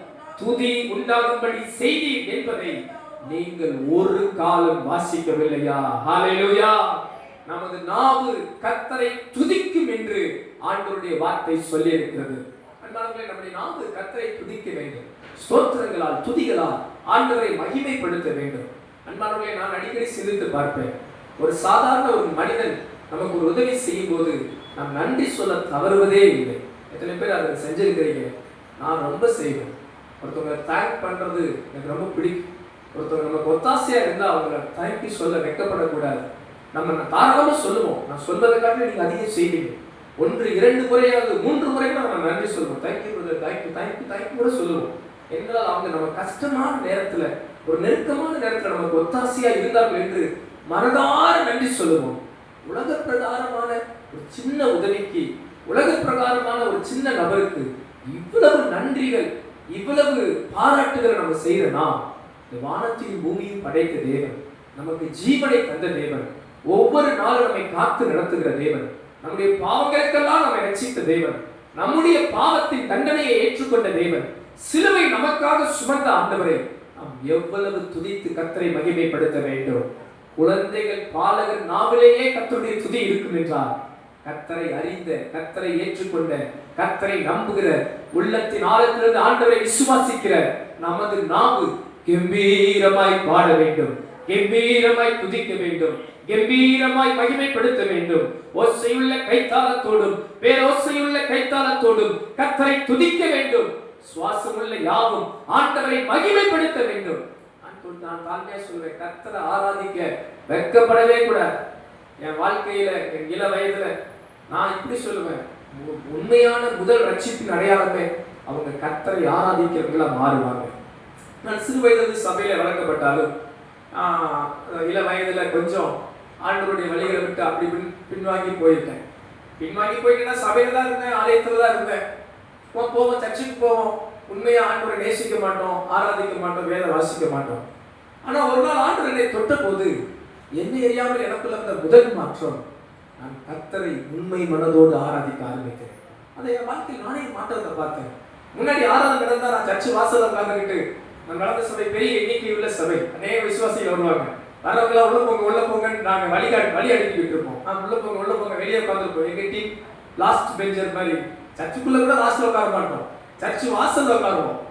துதி உண்டாகும்படி செய்தி என்பதை நீங்கள் ஒரு காலம் வாசிக்கவில்லையா? ஹல்லேலூயா! நமது நாவு கர்த்தரை துதிக்கும் என்று ஆண்டவருடைய வார்த்தை சொல்லி இருக்கிறது. அன்பானவர்களே, நம்முடைய நாவு கர்த்தரை துதிக்க வேண்டும். ஸ்தோத்திரங்களால், துதிகளால் ஆண்டவரை மகிமைப்படுத்த வேண்டும். அன்பானவர்களே, நான் அடிக்கடி சிந்தித்து பார்ப்பேன். ஒரு சாதாரண ஒரு மனிதன் நமக்கு ஒரு உதவி செய்யும் போது நாம் நன்றி சொல்ல தவறுவதே இல்லை. எத்தனை பேர் அதை செஞ்சிருக்கிறீங்க? நான் ரொம்ப செய்வேன். ஒருத்தவங்க தேங்க் பண்றது எனக்கு ரொம்ப பிடிக்கும். ஒருத்தவங்க நமக்கு ஒத்தாசையா இருந்தால் அவங்கள தேங்க்யூ சொல்ல வெட்கப்படக்கூடாது. நம்ம தாராளமா சொல்லுவோம். நான் சொல்வதற்காக நீங்க அதிகம் செய்வீங்க. 1 2 முறையாவது 3 முறை நம்ம நன்றி சொல்லுவோம். Thank you brother, thank you thank you thank you கூட சொல்லுவோம். என்றால் அவங்க நம்ம கஷ்டமான நேரத்துல, ஒரு நெருக்கமான நேரத்துல நமக்கு ஒத்தாசையா இருந்தார்கள் என்று மனதார நன்றி சொல்லுவோம். உலக பிரகாரமான ஒரு சின்ன உதவிக்கு, உலக பிரகாரமான ஒரு சின்ன நபருக்கு இவ்வளவு நன்றிகள், இவ்வளவு பாராட்டுகளை நம்ம செய்யறோம்னா, இந்த வானத்தையும் பூமியும் படைத்த தேவன், நமக்கு ஜீவனை தந்த தேவன், ஒவ்வொரு நாளும் நம்மை காத்து நடத்துகிற தேவன், நம்முடைய பாவங்களுக்கெல்லாம் நம்மை ரட்சித்த தேவன், நம்முடைய பாவத்தின் தண்டனையை ஏற்றுக்கொண்ட தேவன், சிலுவை நமக்காக சுமந்த ஆண்டவரை நாம் எவ்வளவு துதித்து கர்த்தரை மகிமைப்படுத்த வேண்டும். குழந்தைகள் பாலகர் நாவிலேயே கர்த்தருடைய துதி இருக்கும் என்றால், கர்த்தரை அறிந்த, கர்த்தரை ஏற்றுக்கொண்ட, கர்த்தரை நம்புகிற, உள்ளத்தின் ஆழத்திலிருந்து ஆண்டவரை விசுவாசிக்கிற நமது நாவு கம்பீரமாய் பாட வேண்டும், கம்பீரமாய் துதிக்க வேண்டும், கம்பீரமாய் மகிமைப்படுத்த வேண்டும். ஓசையுள்ள கைத்தாளத்தோடும் பேரோசையுள்ள கைத்தாளத்தோடும் கர்த்தரை துதிக்க வேண்டும். சுவாசமுள்ள யாவும் ஆண்டவரை மகிமைப்படுத்த வேண்டும். நான் தாழ்மையா சொல்றேன், கர்த்தரை ஆராதிக்க வெட்கப்படவே கூடாது. என் வாழ்க்கையில, என் இள வயதுல நான் இப்படி சொல்லுவேன், உண்மையான முதல் ரட்சிப்பின் அடையாளமே அவங்க கர்த்தரை ஆராதிக்கிறவங்களா மாறுவாங்க. நான் சிறு வயதிலிருந்து சபையில வளர்க்கப்பட்டாலும் இள வயதுல கொஞ்சம் ஆண்டவருடைய வழிகளை விட்டு அப்படி பின்வாங்கி போயிருக்கேன். பின்வாங்கி போயிட்டேன்னா சபையில தான் இருந்தேன், ஆலயத்துல தான் இருந்தேன். போவோம், சர்ச்சுக்கு போவோம், உண்மையா ஆண்டவரை நேசிக்க மாட்டோம், ஆராதிக்க மாட்டோம், வேத வாசிக்க மாட்டோம். ஆனா ஒரு நாள் ஆண்டவர் என்னை தொட்ட போது என்னை அறியாமல் எனக்குள்ள அந்த முதல் மாற்றம், நான் கர்த்தரை உண்மை மனதோடு ஆராதிக்க ஆரம்பித்தேன். அதை என் வாழ்க்கையில் நானே மாற்றத்தை பார்த்தேன். முன்னாடி ஆராதனை நடந்தா நான் சர்ச்சு வாசல் உட்கார்ந்துக்கிட்டு, நான் நடந்த சபை பெரிய எண்ணிக்கை உள்ள சபை, அநேக விசுவாசிகள் வருவாங்க. வரவங்களா உள்ள போங்கன்னு நாங்கள் வழி அனுப்பிட்டு இருப்போம். உள்ள போங்க வெளியே உட்காந்துருப்போம். எங்க டீம் லாஸ்ட் பெஞ்சர் மாதிரி, சர்ச்சுக்குள்ள கூட லாஸ்ட்ல உட்கார மாட்டோம், சர்ச்சு வாசல் உட்காருவோம்.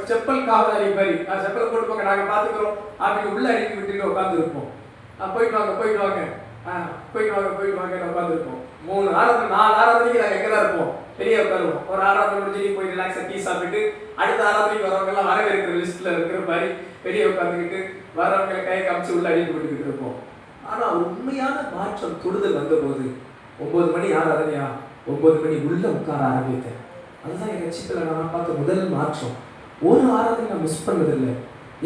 செப்பல் காவலாளி மாதிரி, செப்பல் போட்டு போங்க நாங்க பாத்துக்கிறோம் அப்படின்னு உள்ள அனுப்பி விட்டுட்டு உட்கார்ந்து இருப்போம். போயிட்டு வாங்க உட்காந்துருப்போம். 3 ஆராதனை 4 ஆராதனைக்கு நாங்கள் எங்கே தான் இருப்போம், வெளியே உட்காருவோம். ஒரு ஆராதனை முடிஞ்சு போய் ரிலாக்ஸாக டீ சாப்பிட்டு அடுத்த ஆராதனைக்கு வரவங்க எல்லாம் வரவேற்கிற லிஸ்ட்ல இருக்கிற மாதிரி வெளியே உட்காந்துக்கிட்டு வரவங்களை கை காமிச்சு உள்ள அடித்து விட்டுக்கிட்டு இருப்போம். ஆனால் ஒரு உண்மையான மாற்றம் தொடுதல் வந்தபோது 9 மணி ஆராதனையா 9 மணி உள்ள உட்கார ஆரம்பித்தேன். அதுதான் என் ரட்சிப்பில் நான் பார்த்த முதல் மாற்றம். ஒரு ஆராதனை நான் மிஸ் பண்ணதில்லை.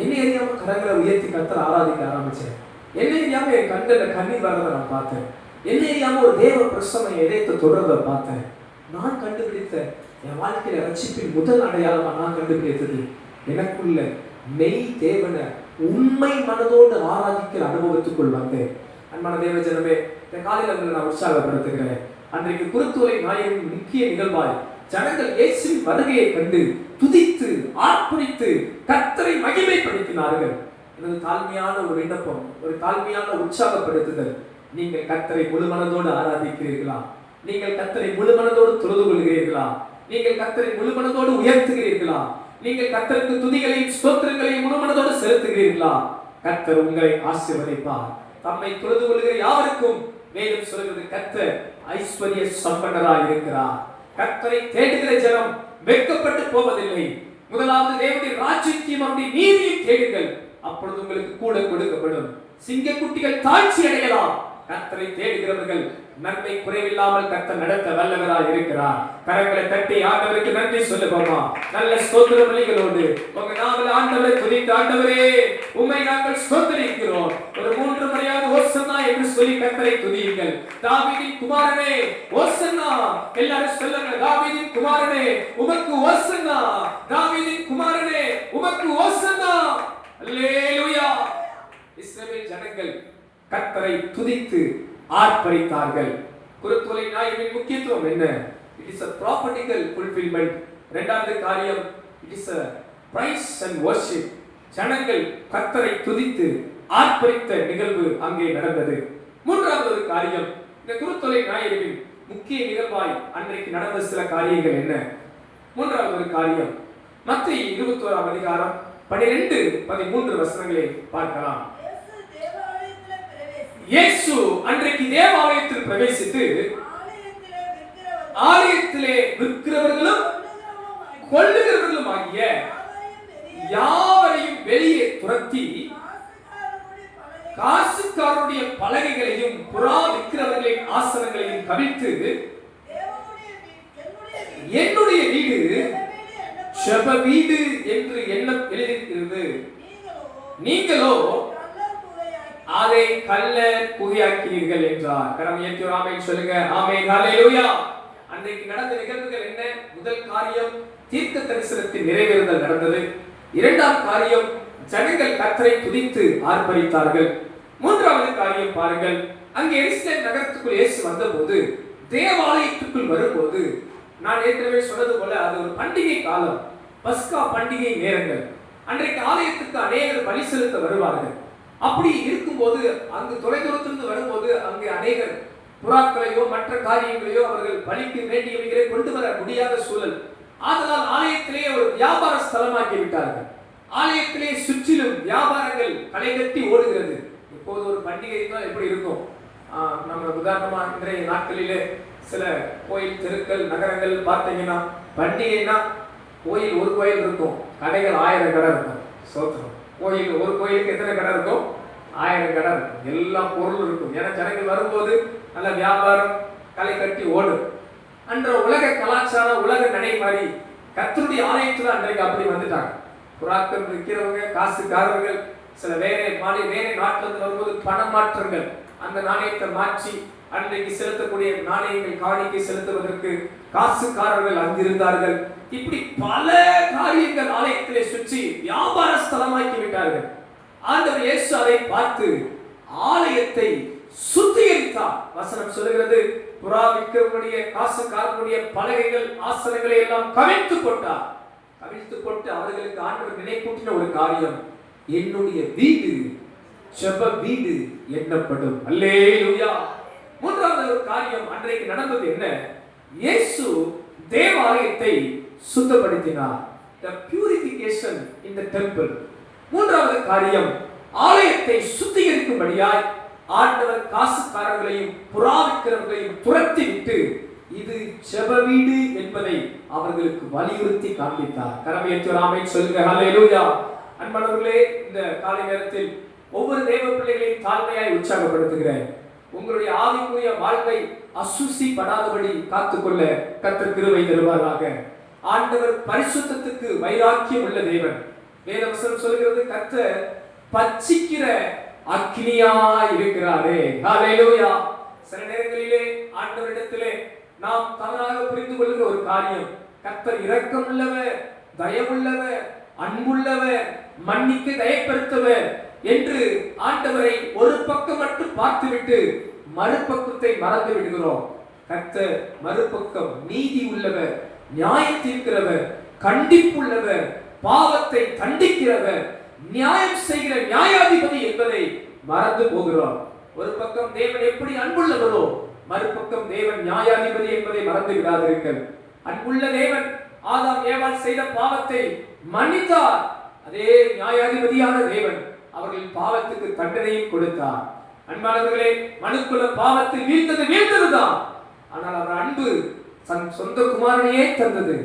என்னை அறியாம கரங்களை உயர்த்தி கர்த்தரை ஆராதிக்க ஆரம்பிச்சேன். என்னை அறியாம என் கண்களில் கண்ணீர் வர்றதை நான் பார்த்தேன். என்னை அறியாம ஒரு தேவ பிரசன்னம் என் இதயத்தை தொடர்றதை பார்த்தேன். நான் கண்டுபிடித்த என் வாழ்க்கையில ரட்சிப்பின் முதல் அடையாளமா நான் கண்டுபிடித்தது, எனக்குள்ள மெய் தேவனை உண்மை மனதோடு ஆராதிக்கிற அனுபவத்துக்குள் வந்தேன். அன்பான தேவ ஜனமே, இந்த காலையில் உங்களை நான் உற்சாகப்படுத்துகிறேன். அன்றைக்கு குருத்தோலை ஞாயிறின் முக்கிய நிகழ்வாய் ஜனங்கள் இயேசுவின் வருகையை கண்டு துதித்து ஆர்ப்பரித்து கர்த்தரை மகிமைப்படுத்தினார்கள். எனது தாழ்மையான ஒரு விண்ணப்பம், ஒரு தாழ்மையான உற்சாகப்படுத்துதல், நீங்கள் கர்த்தரை முழு மனதோடு ஆராதிக்கிறீர்களா? நீங்கள் கர்த்தரை முழு மனதோடு தொழுது கொள்கிறீர்களா? நீங்கள் கர்த்தரை முழு மனதோடு உயர்த்துகிறீர்களா? நீங்கள் கர்த்தருக்கு துதிகளையும் ஸ்தோத்திரங்களையும் முழுமனதோடு செலுத்துகிறீர்களா, கர்த்தர் உங்களை ஆசீர்வதிப்பார். தம்மை தொழுது கொள்கிற யாவருக்கும் வேதம் சொல்கிறது கர்த்தர் ஐஸ்வர்ய சம்பன்னராய் இருக்கிறார். கர்த்தரை தேடுகிற ஜனம் வெட்கப்பட்டு போவதில்லை. முதலாவது தேவனுடைய ராஜ்யத்தையும் அவருடைய நீதியையும் தேடுங்கள், அப்பொழுது உங்களுக்கு கூட கொடுக்கப்படும். சிங்கக்குட்டிகள் தாழ்ச்சி அடையலாம், கர்த்தரை தேடுகிறவர்கள் நன்மை குறைவில்லாமல் கர்த்தர் நடத்த வல்லவராய் இருக்கிறார். கரங்களை தட்டி ஆண்டவருக்கு நன்றி சொல்லுவோமா? நல்ல ஸ்தோத்திர பலிகளோடு உங்க நாமல ஆண்டவரை துதித்து, ஆண்டவரே உம்மை நாங்கள் ஸ்தோத்திரிக்கிறோம். ஒரு 3 முறையாவது ஓசன்னா என்று சொல்லி கர்த்தரை துதியுங்கள். தாவீதின் குமாரனே ஓசன்னா, எல்லாரும் சொல்லுங்க, தாவீதின் குமாரனே உமக்கு ஓசன்னா, தாவீதின் குமாரனே உமக்கு ஓசன்னா. அல்லேலூயா. இஸ்ரவேல் ஜனங்கள் கர்த்தரை துதித்து ஆர்ப்பரித்தார்கள். குருத்தோலை ஞாயிறின் முக்கியத்துவம் என்ன? It is a prophetical fulfillment. இரண்டாவது காரியம், it is a praise and worship. ஜனங்கள் கர்த்தரை துதித்து ஆர்ப்பரித்த நிகழ்வு அங்கே நடந்தது. மூன்றாவது ஒரு காரியம், இந்த குருத்தோலை ஞாயிறின் முக்கிய நிகழ்வாய் அன்றைக்கு நடந்த சில காரியங்கள் என்ன? மூன்றாவது ஒரு காரியம், மத்தேயு 21ஆம் அதிகாரம் 12-13 வசனங்களை பார்க்கலாம். இயேசு அன்றைக்கு தேவாலயத்தில் பிரவேசித்து ஆலயத்திலே விற்கிறவர்களும் கொள்ளுகிறவர்களும் ஆகிய யாவரையும் வெளியே துரத்தி காசுக்காரருடைய பலகைகளையும் புறா விற்கிறவர்களின் ஆசனங்களையும் கவிழ்த்து, என்னுடைய வீடு ஜெப வீடு என்று எழுதியிருக்கிறது, நீங்களோ அதை கள்ளர் குகையாக்கினீர்கள் என்றார். கரம் ஏற்றி ஒரு ஆமென் சொல்லுங்க. ஆமென், ஹல்லேலூயா. அன்றைக்கு நடந்த நிகழ்வுகள் என்ன? முதல் காரியம், தீர்க்க தரிசனத்தின் நிறைவேறுதல் நடந்தது. இரண்டாம் காரியம், ஜனங்கள் கர்த்தரை துதித்து ஆர்ப்பரித்தார்கள். மூன்றாவது காரியம் பாருங்கள், அங்கே எருசலேம் நகரத்துக்குள் இயேசு வந்தபோது, தேவாலயத்துக்குள் வரும்போது, நான் ஏற்கனவே சொன்னது போல அது ஒரு பண்டிகை காலம், பஸ்கா பண்டிகை நேரங்கள். அன்றைக்கு ஆலயத்துக்கு அநேகர் பலி செலுத்த வருவார்கள். அப்படி இருக்கும்போது அங்கு தொலைதூரத்திலிருந்து வரும்போது அங்கே அநேகர் புறாக்களையோ மற்ற காரியங்களையோ அவர்கள் பலிக்கு வேண்டியவைகளை கொண்டு வர முடியாத சூழல். ஆதலால் ஆலயத்திலே ஒரு வியாபார ஸ்தலமாக்கி விட்டார்கள். ஆலயத்திலே சுற்றிலும் வியாபாரங்கள் களை கட்டி ஓடுகிறது. இப்போது ஒரு பண்டிகை தான் எப்படி இருக்கும்? நம்ம உதாரணமா இன்றைய நாட்களிலே சில கோயில் தெருக்கள் நகரங்கள் பார்த்தீங்கன்னா, பண்டிகைனா கோயில் ஒரு கோயில் இருக்கும், கடைகள் 1000 கடை இருக்கும். சோத்திரம். கோயில் ஒரு கோயிலுக்கு எத்தனை கடை இருக்கும்? 1000 கடை இருக்கும். எல்லா பொருளும் இருக்கும். ஏன்னா ஜனங்கள் வரும்போது நல்ல வியாபாரம் களை கட்டி ஓடும். அன்ற உலக கலாச்சாரம், உலக நடைமுறை கர்த்தருடைய ஆலயத்துல அன்றைக்கு அப்படி வந்துட்டாங்க. புறாக்கள் விற்கிறவங்க, காசுக்காரர்கள், சில வேற நாட்டில இருந்து வரும்போது பணமாற்றங்கள், அந்த நாணயத்தை மாற்றி அன்றைக்கு செலுத்தக்கூடிய நாணயங்கள் காணிக்கை செலுத்துவதற்கு காசுக்காரர்கள் அங்கிருந்தார்கள். இப்படி பல காரியங்கள் ஆலயத்திலே சுற்றி வியாபார ஸ்தலமாக்கி விட்டார்கள். ஆண்டவர் இயேசு அதை பார்த்து ஆலயத்தை சுத்திகரித்தார். வசனம் சொல்லுகிறது, புறா விற்கிறவருடைய காசுக்காரனுடைய பலகைகள் ஆசனங்களை எல்லாம் கவிழ்த்து போட்டார். கவிழ்த்து போட்டு அவர்களுக்கு ஆண்டவர் நினைப்பூட்டின ஒரு காரியம், என்னுடைய வீடு ஜெப வீடு எண்ணப்படும். அல்லேலூயா. மூன்றாவது ஒரு காரியம் அன்றைக்கு நடந்தது என்ன? இயேசு தேவாலயத்தை சுத்தப்படுத்தினார். The purification in the temple. மூன்றாவது காரியம், ஆலயத்தை சுத்திகரிக்கும்படியாய் ஆண்டவர் காசுக்காரர்களையும் புறாவிக்கிறவர்களையும் துரத்தி விட்டு இது ஜெப வீடு என்பதை அவர்களுக்கு வலியுறுத்தி காண்பித்தார். கரமேற்று ஆமென் சொல்லுங்க. ஹல்லேலூயா. அன்பானவர்களே, இந்த காலை நேரத்தில் ஒவ்வொரு தேவ பிள்ளைகளையும் தாழ்மையாய் உற்சாகப்படுத்துகிறேன். உங்களுடைய ஆவிக்குரிய வாழ்வை அசுசிப்படாதபடி காத்துக்கொள்ள கர்த்தர் கிருபை தருவாராக. ஆண்டவர் பரிசுத்தத்துக்கு வைராக்கியம் உள்ள தேவன். வேதவசனம் சொல்கிறது, கர்த்தர் பட்சிக்கிற அக்கினியாய் இருக்கிறாரே. ஹல்லேலூயா. சில நேரங்களிலே ஆண்டவரிடத்திலே நாம் தவறாக புரிந்து கொள்கிற ஒரு காரியம், கர்த்தர் இரக்கம் உள்ளவர், தயவுள்ளவர், அன்புள்ளவர், மன்னிக்க தயப்படுத்தவர் என்று ஆண்டவரை ஒரு பக்கம் மட்டும் பார்த்துவிட்டு மறுபக்கத்தை மறந்து விடுகிறோம். கர்த்தர் மறுபக்கம் நீதி உள்ளவர், நியாயம் தீர்க்கிறவர், கண்டிப்புள்ளவர், பாவத்தை தண்டிக்கிறவர், நியாயம் செய்கிற நியாயாதிபதி என்பதை மறந்து போகிறோம். ஒரு பக்கம் தேவன் எப்படி அன்புள்ளவரோ மறுபக்கம் தேவன் நியாயாதிபதி என்பதை மறந்து விடாதீர்கள். அன்புள்ள தேவன் ஆதாம் ஏவாள் செய்த பாவத்தை மன்னித்தார். அதே நியாயாதிபதியான தேவன் அவர்கள் பாவத்துக்கு தண்டனையும் கொடுத்தார். அன்பானவர்களே, மனுக்குல பாவத்தில் வீழ்ந்ததுதான். ஆனால் அவர் அன்பு தன் சொந்த குமாரனையே தந்தது.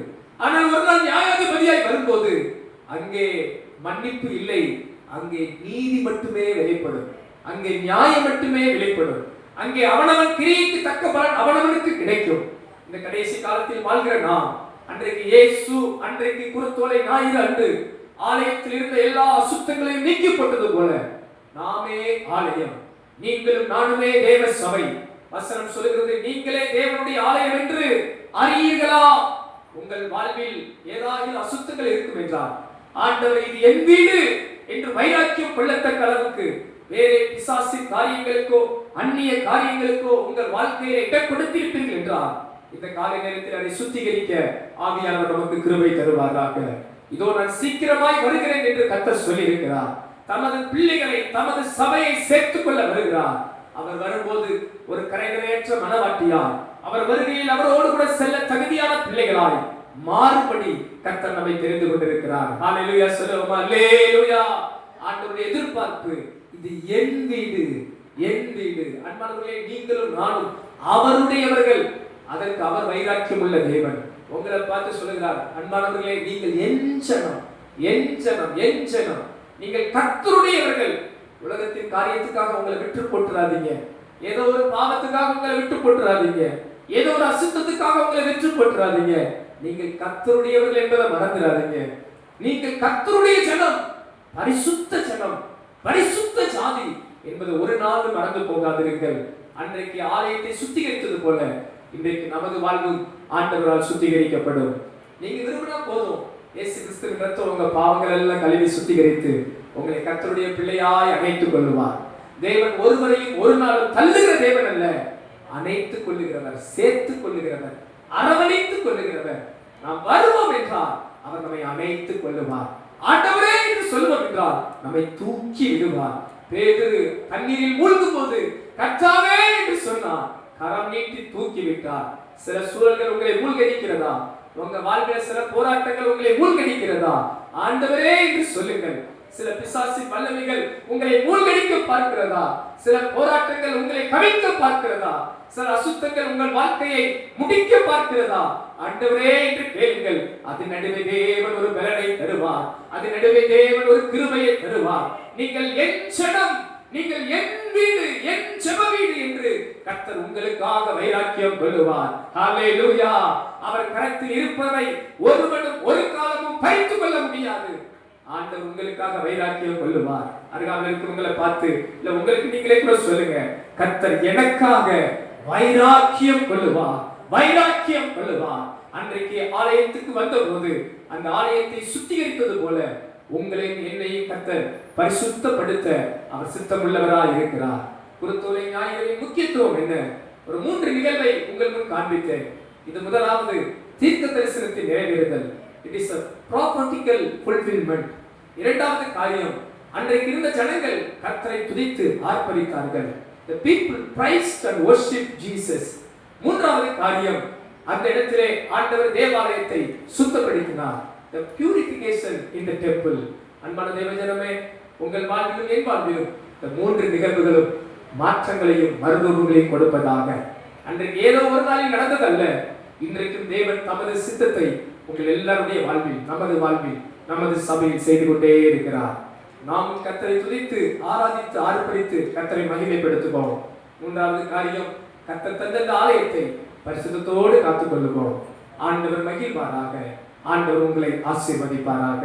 ஆனால் ஒரு நாள் நியாயாதிபதியாய் வரும்போது அங்கே மன்னிப்பு இல்லை, அங்கே நீதி மட்டுமே வெளிப்படும், அங்கே நியாயம் மட்டுமே வெளிப்படும், அங்கே அவனவன் கிரியைக்கு தக்க பலன் அவனவனுக்கு கிடைக்கும். இந்த கடைசி காலத்தில் வாழ்கிற நாம், அன்றைக்கு இயேசு அன்றைக்கு குருத்தோலை ஞாயிறு அன்று ஆலயத்தில் இருந்த எல்லா அசுத்தங்களையும் நீக்கப்பட்டது போல நாமே ஆலயம், நீங்களும் நானுமே தேவ சபை. வசனம் சொல்கிறது, நீங்களே தேவனுடைய ஆலயம் என்று அறியீர்களா? உங்கள் வாழ்வில் ஏதாவது அசுத்தங்கள் இருக்கும் என்றால் ஆண்டவர் இது என் வீடு என்று வைராக்கியம் கொள்ளத்தக்க அளவுக்கு வேறே பிசாசின் காரியங்களுக்கோ அந்நிய காரியங்களுக்கோ உங்கள் வாழ்க்கையில இடம் கொடுத்திருப்பீர்கள் என்றால் இந்த காலை நேரத்தில் அதை சுத்திகரிக்க ஆவியானவர் நமக்கு கிருபை தருவாராக. இதோ நான் சீக்கிரமாய் வருகிறேன் என்று கர்த்தர் சொல்லி இருக்கிறார். தமது பிள்ளைகளை, தமது சபையை சேர்த்துக் கொள்ள வருகிறார். அவர் வரும்போது ஒரு கரைகரையற்ற மனவாட்டியார், அவர் வருகையில் அவரோடு கூட செல்ல தகுதியான பிள்ளைகளாய் மாறுபடி கர்த்தர் நம்மை தெரிந்து கொண்டிருக்கிறார். ஹalleluya சொல்லுவோமா? ஹalleluya. ஆண்டவருடைய எதிர்பார்ப்பு இது என் வீடு, என் வீடு. அன்பானவர்களே, நீங்களும் நானும் அவருடையவர்கள். அதற்கு அவர் வைராக்கியம் உள்ள தேவன். உங்களை பார்த்து சொல்லுகிறார், அன்பானவர்களே, நீங்கள் என் ஜனம், என் ஜனம், என் ஜனம். நீங்கள் கர்த்தருடையவர்கள். உலகத்தின் காரியத்துக்காக உங்களை விட்டு போட்டுறாதீங்க. ஏதோ ஒரு பாவத்துக்காக உங்களை விட்டு போட்டுறாதீங்க. ஏதோ ஒரு அசுத்தத்துக்காக உங்களை விட்டு போட்டுறாதீங்க. நீங்கள் கர்த்தருடையவர்கள் என்பதை மறந்துடாதீங்க. நீங்கள் கர்த்தருடைய ஜனம், பரிசுத்த ஜனம், பரிசுத்த ஜாதி என்பது ஒரு நாள் மறந்து போகாதீர்கள். அன்றைக்கு ஆலயத்தை சுத்திகரித்தது போல இன்றைக்கு நமது வாழ்வும் ஆண்டவரால் சுத்திகரிக்கப்படும். நீங்க விரும்பினா போதும், இயேசு கிறிஸ்துவின் ரத்தம் உங்க பாவங்கள் எல்லாம் கழுவி சுத்திகரித்து உங்களை கர்த்தருடைய பிள்ளையாய் அணைத்துக் கொள்ளுவார். தேவன் ஒருவரையும் ஒரு நாளும் தள்ளுகிற தேவன் அல்ல, அணைத்துக் கொள்ளுகிறவர், சேர்த்துக் கொள்ளுகிறவர், அரவணைத்துக் கொள்ளுகிறவர். நாம் வருவோம் என்றால் அவர் நம்மை அணைத்துக் கொள்ளுவார். ஆண்டவரே என்று சொல்வோம் என்றால் நம்மை தூக்கி விடுவார். பேதுரு தண்ணீரில் மூழ்கும் போது கர்த்தாவே என்று சொன்னார், கரம் நீட்டி தூக்கி விட்டார். சில சூழல்கள் உங்களை மூழ்கடிக்கிறதா? உங்க வாழ்வில் சில போராட்டங்கள் உங்களை மூழ்கடிக்கிறதா? ஆண்டவரே என்று சொல்லுங்கள். சில பிசாசின் வல்லமைகள் உங்களை மூழ்கடிக்க பார்க்கிறதா? சில போராட்டங்கள் உங்களை கவிழ்க்க பார்க்கிறதா? சில அசுத்தங்கள் உங்கள் வாழ்க்கையை முடிக்க பார்க்கிறதா? ஆண்டவரே என்று கேளுங்கள். அதன் நடுவே தேவன் ஒரு பலனை தருவார். அதன் நடுவே தேவன் ஒரு கிருபையை தருவார். நீங்கள் என் ஜனம், நீங்கள் என் வீடு, என் ஜெப வீடு என்று கர்த்தர் உங்களுக்காக வைராக்கியம் கொள்ளுவார். ஹalleluya. அவர் கரத்தில் இருப்பதை ஒருவனும் ஒரு காலமும் பறித்துக் கொள்ள முடியாது. ஆண்டவர் உங்களுக்காக வைராக்கியம் கொள்ளுவார். அருகாமையில் இருக்கிறவங்களை பார்த்து, இல்ல உங்களுக்கு நீங்களே கூட சொல்லுங்க, கர்த்தர் எனக்காக வைராக்கியம் கொள்ளுவார், வைராக்கியம் கொள்ளுவார். அன்றைக்கு ஆலயத்துக்கு வந்த போது அந்த ஆலயத்தை சுத்திகரித்தது போல உங்களையும் என்னையும் கர்த்தர் பரிசுத்தப்படுத்த அவர் சித்தமுள்ளவராய் இருக்கிறார். குருத்தோலை ஞாயிறின் முக்கியத்துவம் என்ன? ஒரு 3 நிகழ்வை உங்கள் முன் காண்பித்தேன். இது முதலாவது தீர்க்க தரிசனத்தின் நிறைவேறுதல். It is a prophetical fulfillment. இரண்டாவது காரியம், அன்றைக்கு இருந்த ஜனங்கள் கர்த்தரை துதித்து ஆர்ப்பரித்தார்கள். The people praised and worshiped Jesus. மூன்றாவது காரியம், அந்த இடத்திலே ஆண்டவர் தேவாலயத்தை சுத்தப்படுத்தினார். The purification in the temple. அன்பான தேவஜனமே, உங்கள் வாழ்விலும் என் வாழ்விலும் இந்த 3 நிகழ்வுகளும் மாற்றங்களையும் மறுரூபங்களையும் கொடுப்பதாக. அன்றைக்கு ஏதோ ஒரு நாளில் நடந்ததல்ல, இன்றைக்கும் தேவன் தமது சித்தத்தை உங்கள் எல்லாருடைய வாழ்வில், நமது வாழ்வில், நமது சபையில் செய்து கொண்டே இருக்கிறார். நாம் கர்த்தரை துதித்து ஆராதித்து ஆர்ப்பரித்து கர்த்தரை மகிமைப்படுத்துவோம். மூன்றாவது காரியம், கர்த்தர் தந்த ஆலயத்தை பரிசுத்தத்தோடு காத்துக் கொள்ளுவோம். ஆண்டவர் மகிழ்வாராக. ஆண்டவர் உங்களை ஆசீர்வதிப்பாராக.